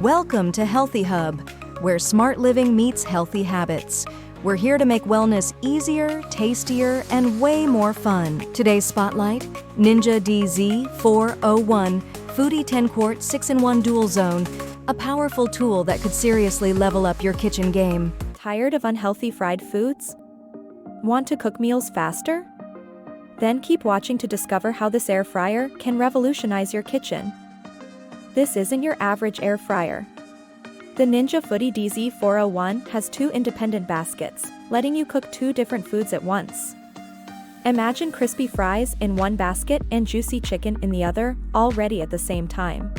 Welcome to Healthy Hub, where smart living meets healthy habits. We're here to make wellness easier, tastier, and way more fun. Today's spotlight, Ninja DZ401 Foodi 10-quart 6-in-1 dual zone, a powerful tool that could seriously level up your kitchen game. Tired of unhealthy fried foods? Want to cook meals faster? Then keep watching to discover how this air fryer can revolutionize your kitchen. This isn't your average air fryer. The Ninja Foodi DZ401 has two independent baskets, letting you cook two different foods at once. Imagine crispy fries in one basket and juicy chicken in the other, all ready at the same time.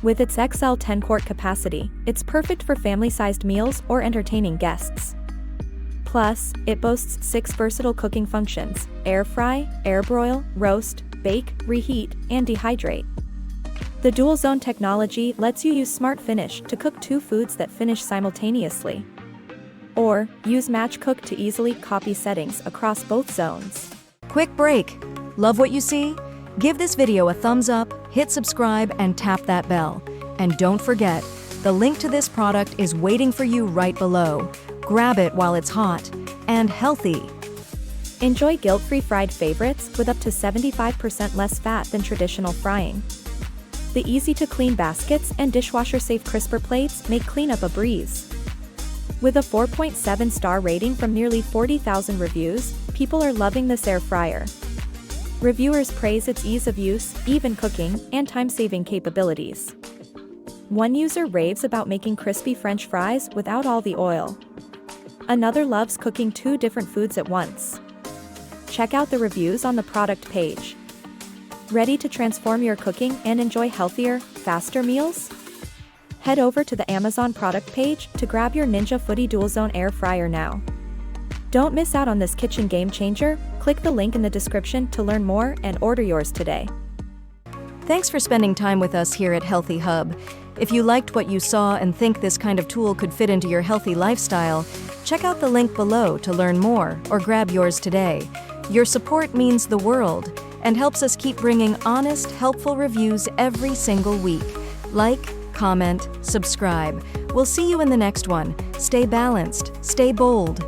With its XL 10-quart capacity, it's perfect for family-sized meals or entertaining guests. Plus, it boasts 6 versatile cooking functions: air fry, air broil, roast, bake, reheat, and dehydrate. The dual-zone technology lets you use Smart Finish to cook two foods that finish simultaneously. Or, use Match Cook to easily copy settings across both zones. Quick break. Love what you see? Give this video a thumbs up, hit subscribe, and tap that bell. And don't forget, the link to this product is waiting for you right below. Grab it while it's hot and healthy. Enjoy guilt-free fried favorites with up to 75% less fat than traditional frying. The easy-to-clean baskets and dishwasher-safe crisper plates make cleanup a breeze. With a 4.7-star rating from nearly 40,000 reviews, people are loving this air fryer. Reviewers praise its ease of use, even cooking, and time-saving capabilities. One user raves about making crispy French fries without all the oil. Another loves cooking two different foods at once. Check out the reviews on the product page. Ready to transform your cooking and enjoy healthier, faster meals? Head over to the Amazon product page to grab your Ninja Foodi Dual Zone Air Fryer now. Don't miss out on this kitchen game changer. Click the link in the description to learn more and order yours today. Thanks for spending time with us here at Healthy Hub. If you liked what you saw and think this kind of tool could fit into your healthy lifestyle, check out the link below to learn more or grab yours today. Your support means the world and helps us keep bringing honest, helpful reviews every single week. Like, comment, subscribe. We'll see you in the next one. Stay balanced, stay bold,